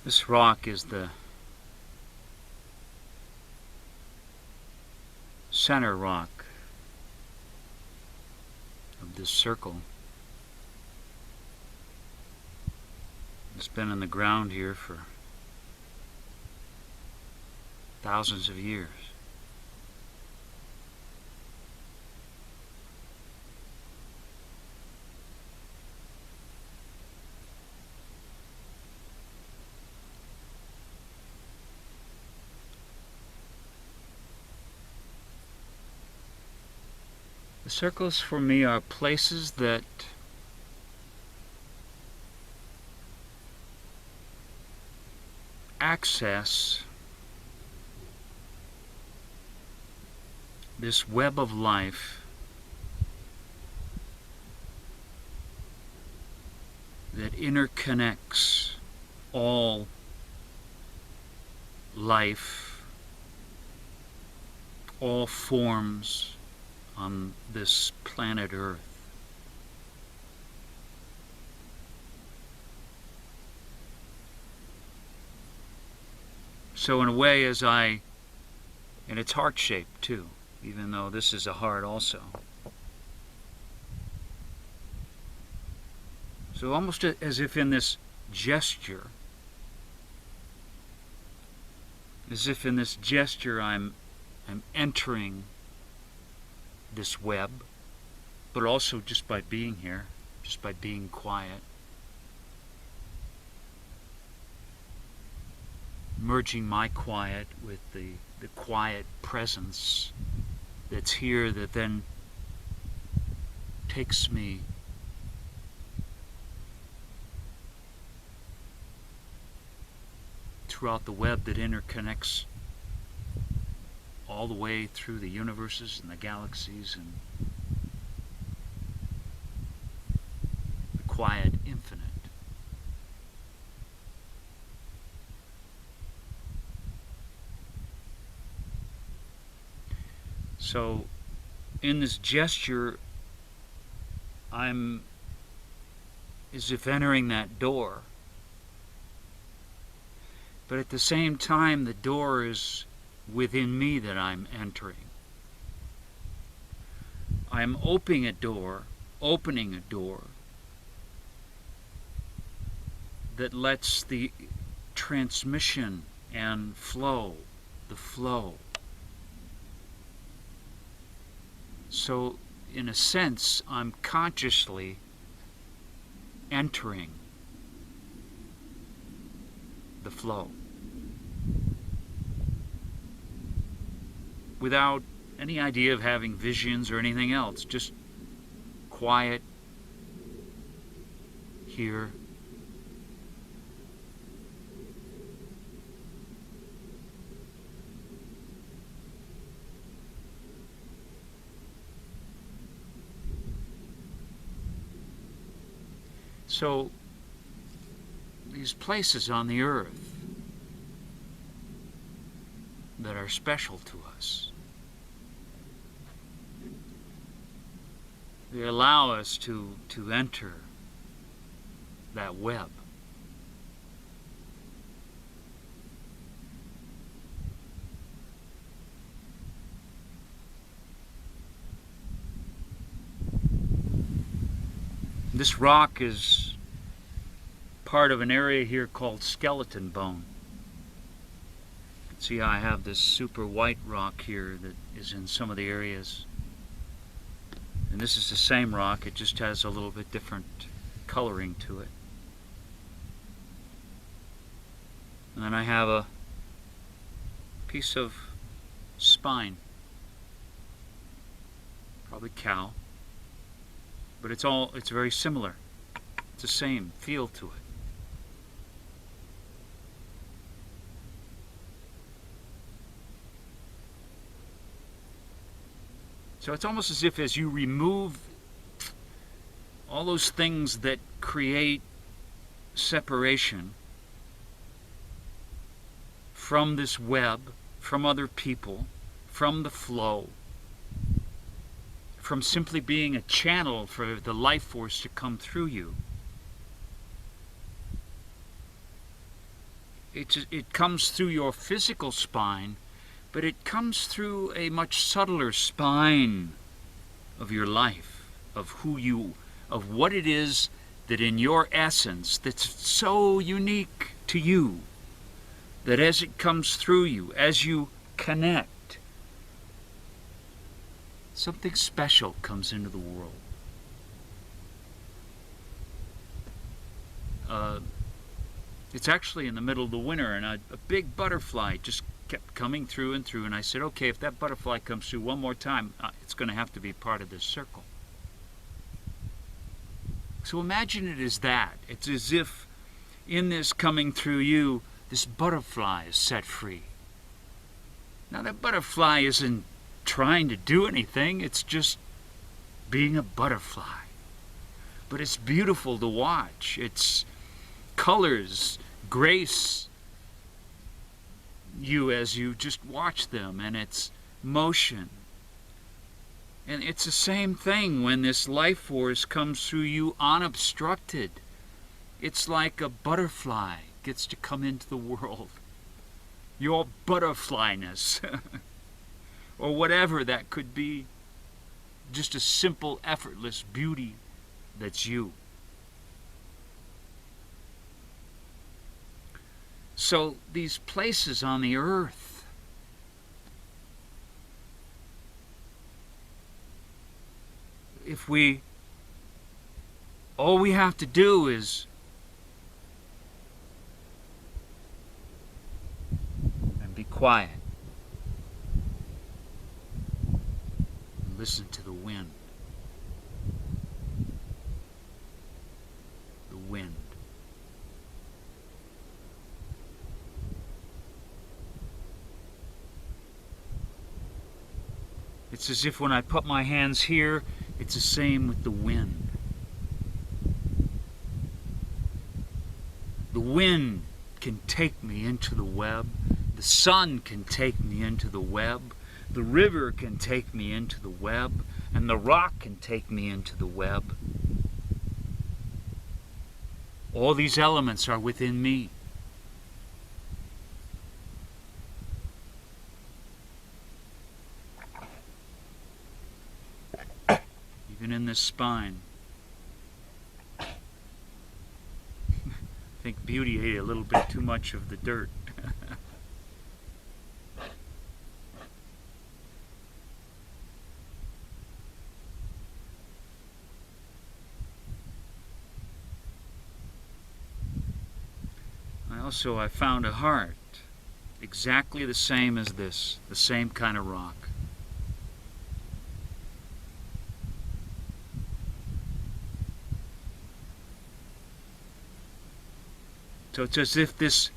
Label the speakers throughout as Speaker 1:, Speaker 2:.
Speaker 1: This rock is the center rock of this circle. It's been in the ground here for thousands of years. The circles for me are places that access this web of life that interconnects all life, all forms on this planet Earth. So in a way, and it's heart-shaped too, even though this is a heart also. So almost as if in this gesture, I'm entering this web, but also just by being here, just by being quiet, merging my quiet with the quiet presence that's here, that then takes me throughout the web that interconnects all the way through the universes and the galaxies and the quiet infinite. So in this gesture, I'm as if entering that door, but at the same time the door is within me that I'm entering. I'm opening a door that lets the transmission and the flow. So in a sense, I'm consciously entering the flow without any idea of having visions or anything else, just quiet here. So these places on the earth that are special to us, they allow us to enter that web. This rock is part of an area here called skeleton bone. You can see how I have this super white rock here that is in some of the areas. And this is the same rock, it just has a little bit different coloring to it. And then I have a piece of spine, probably cow, but it's very similar. It's the same feel to it. So it's almost as if as you remove all those things that create separation from this web, from other people, from the flow, from simply being a channel for the life force to come through you, it comes through your physical spine, but it comes through a much subtler spine of your life, of what it is that in your essence that's so unique to you, that as it comes through you, as you connect, something special comes into the world. It's actually in the middle of the winter, and a big butterfly just kept coming through and through, and I said, okay, if that butterfly comes through one more time, it's going to have to be part of this circle. So imagine it as that. It's as if in this coming through you, this butterfly is set free. Now that butterfly isn't trying to do anything, it's just being a butterfly. But it's beautiful to watch. Its colors grace you as you just watch them, and its motion. And it's the same thing when this life force comes through you unobstructed. It's like a butterfly gets to come into the world. Your butterflyness, or whatever that could be, just a simple, effortless beauty that's you. So these places on the earth, all we have to do is be quiet and listen to the wind. The wind. It's as if when I put my hands here, it's the same with the wind. The wind can take me into the web. The sun can take me into the web. The river can take me into the web. And the rock can take me into the web. All these elements are within me. Even in this spine. I think beauty ate a little bit too much of the dirt. I found a heart exactly the same as this, the same kind of rock. So it's as if this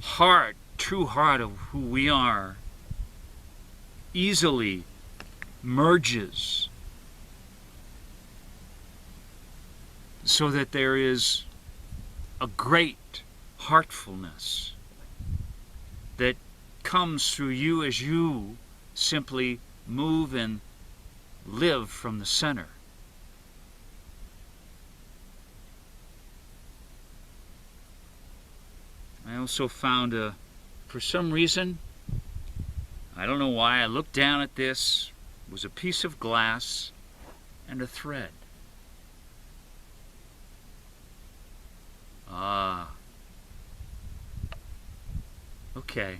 Speaker 1: heart, true heart of who we are, easily merges so that there is a great heartfulness that comes through you as you simply move and live from the center. I also found for some reason, I don't know why, I looked down at this, it was a piece of glass and a thread. Okay,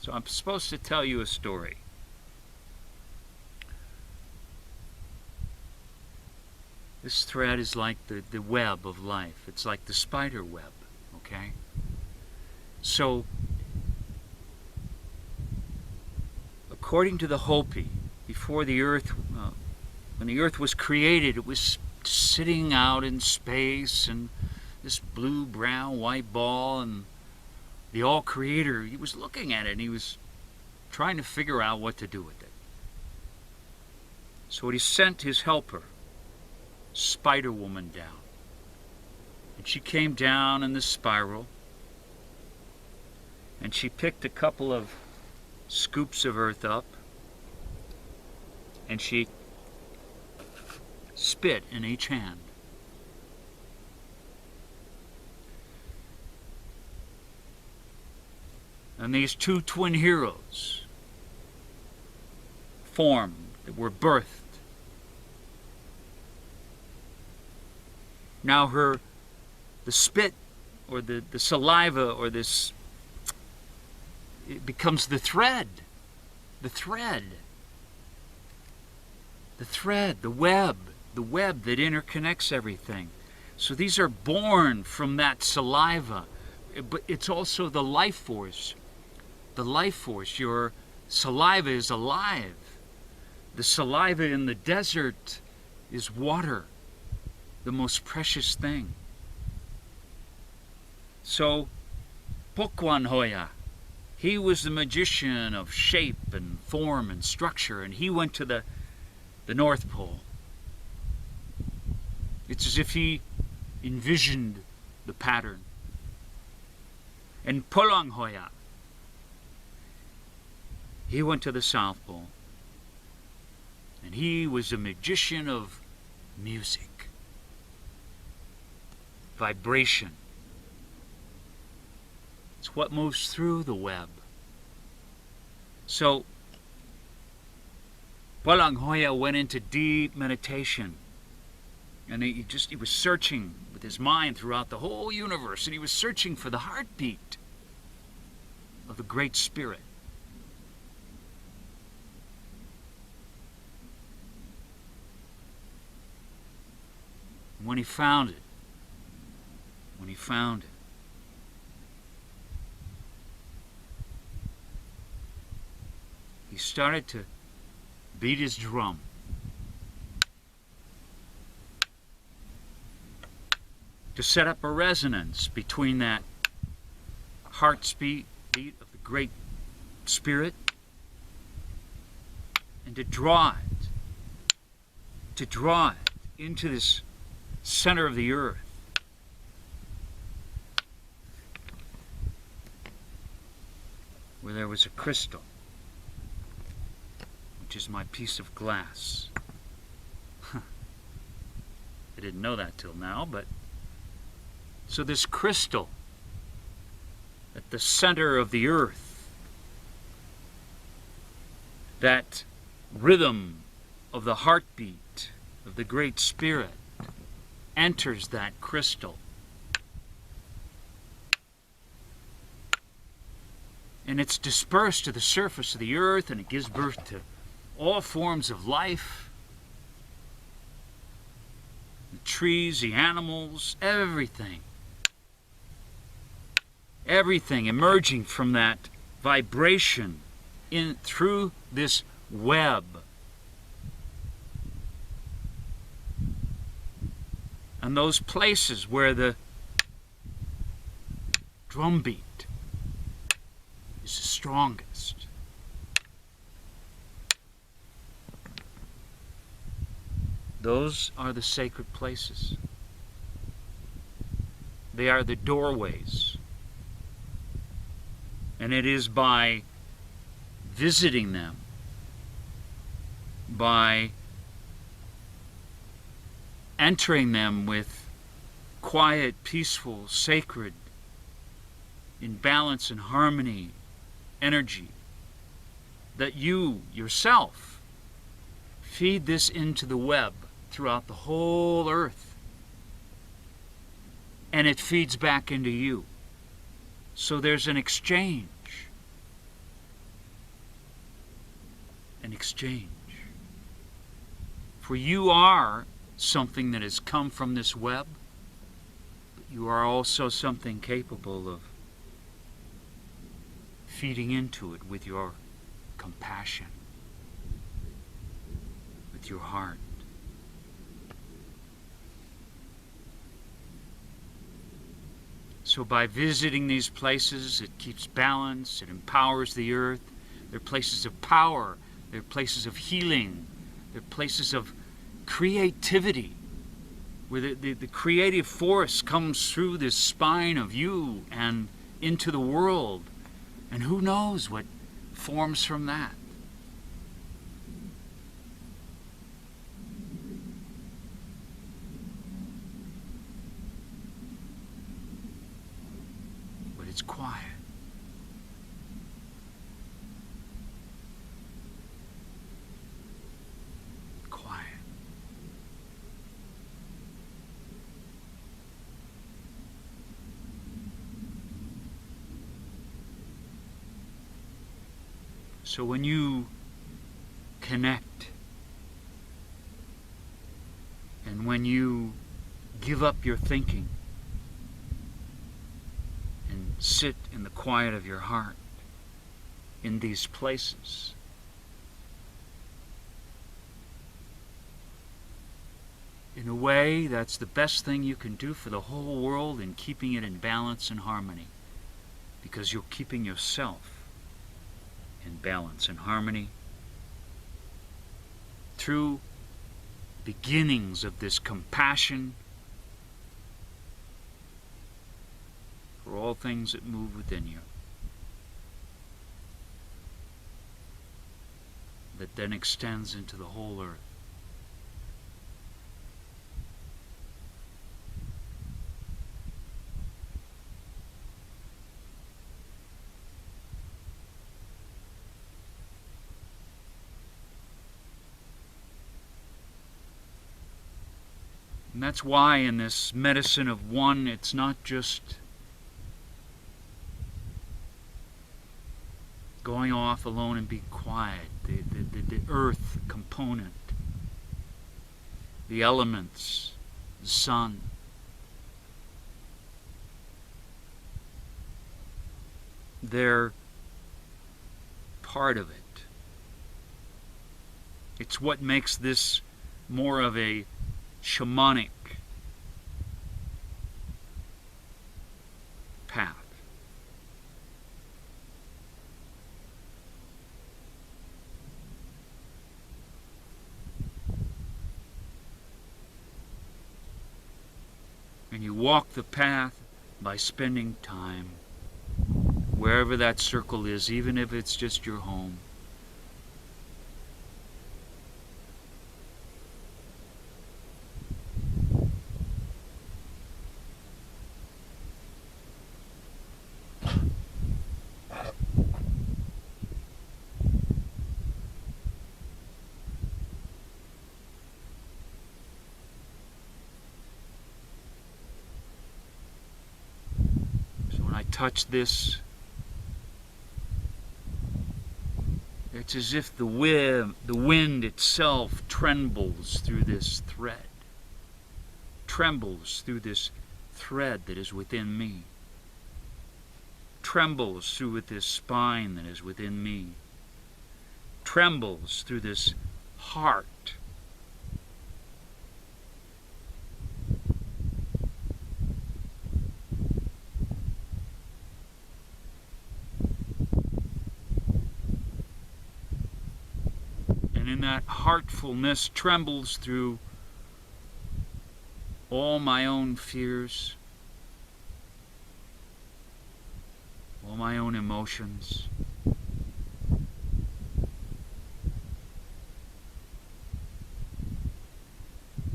Speaker 1: so I'm supposed to tell you a story. This thread is like the web of life. It's like the spider web, okay? So, according to the Hopi, before the earth, when the earth was created, it was sitting out in space, and this blue, brown, white ball, and the All-Creator, he was looking at it, and he was trying to figure out what to do with it. So he sent his helper, Spider Woman, down. And she came down in the spiral, and she picked a couple of scoops of earth up, and she spit in each hand. And these two twin heroes formed, that were birthed. Now the spit, or the saliva, or this, it becomes the thread, the web that interconnects everything. So these are born from that saliva, but it's also the life force. The life force, your saliva is alive. The saliva in the desert is water, the most precious thing. So, Pokwan Hoya, he was the magician of shape and form and structure, and he went to the North Pole. It's as if he envisioned the pattern. And Polong Hoya, he went to the South Pole, and he was a magician of music, vibration. It's what moves through the web. So, Polong Hoya went into deep meditation, and he was searching with his mind throughout the whole universe, and he was searching for the heartbeat of the Great Spirit. And when he found it, he started to beat his drum. To set up a resonance between that heartbeat of the Great Spirit, and to draw it into this center of the earth. Where there was a crystal, which is my piece of glass. I didn't know that till now, but so this crystal at the center of the earth, that rhythm of the heartbeat of the Great Spirit enters that crystal. And it's dispersed to the surface of the earth, and it gives birth to all forms of life. The trees, the animals, everything. Everything emerging from that vibration through this web. And those places where the drumbeat is the strongest. Those are the sacred places. They are the doorways. And it is by visiting them, by entering them with quiet, peaceful, sacred, in balance and harmony, energy, that you yourself feed this into the web throughout the whole earth, and it feeds back into you. So there's an exchange. An exchange. For you are something that has come from this web, but you are also something capable of feeding into it with your compassion, with your heart. So by visiting these places, it keeps balance, it empowers the earth. They're places of power, they're places of healing, they're places of creativity, where the creative force comes through this spine of you and into the world. And who knows what forms from that. But it's quiet. So when you connect, and when you give up your thinking and sit in the quiet of your heart in these places, in a way, that's the best thing you can do for the whole world in keeping it in balance and harmony, because you're keeping yourself in balance and harmony through beginnings of this compassion for all things that move within you, that then extends into the whole earth. And that's why in this medicine of one, it's not just going off alone and being quiet. The earth component, the elements, the sun, they're part of it. It's what makes this more of a shamanic path. And you walk the path by spending time wherever that circle is, even if it's just your home. Touch this, it's as if the wind itself trembles through this thread, trembles through this thread that is within me, trembles through this spine that is within me, trembles through this heart. And that heartfulness trembles through all my own fears, all my own emotions,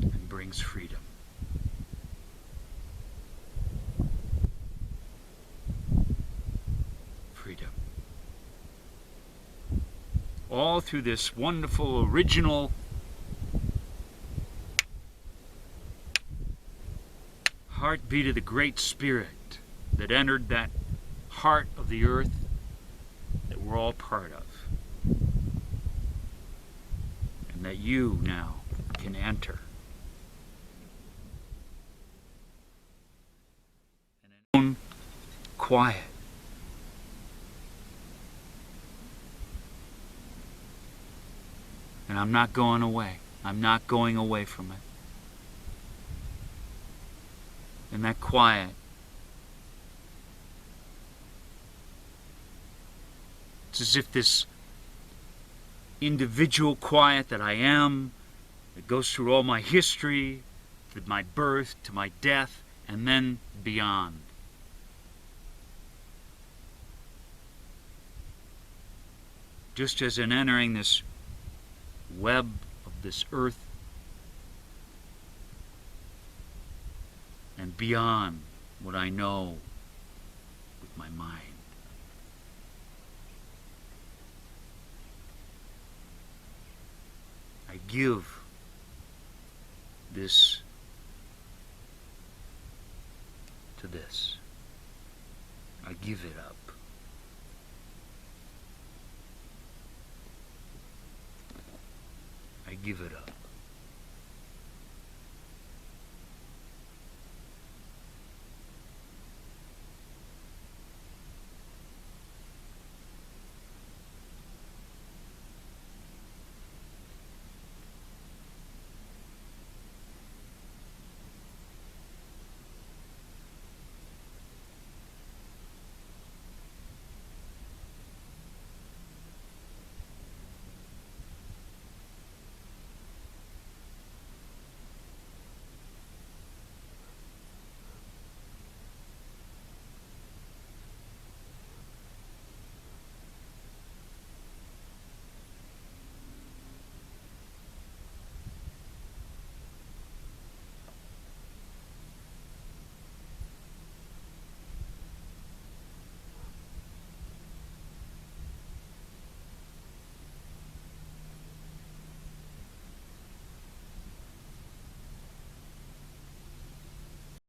Speaker 1: and brings freedom. Freedom. All through this wonderful, original, heartbeat of the Great Spirit that entered that heart of the earth that we're all part of, and that you now can enter. And in own quiet. And I'm not going away. I'm not going away from it. And that quiet, it's as if this individual quiet that I am, that goes through all my history, to my birth, to my death, and then beyond. Just as in entering this web of this earth and beyond what I know with my mind. I give this to this. I give it up. give it up.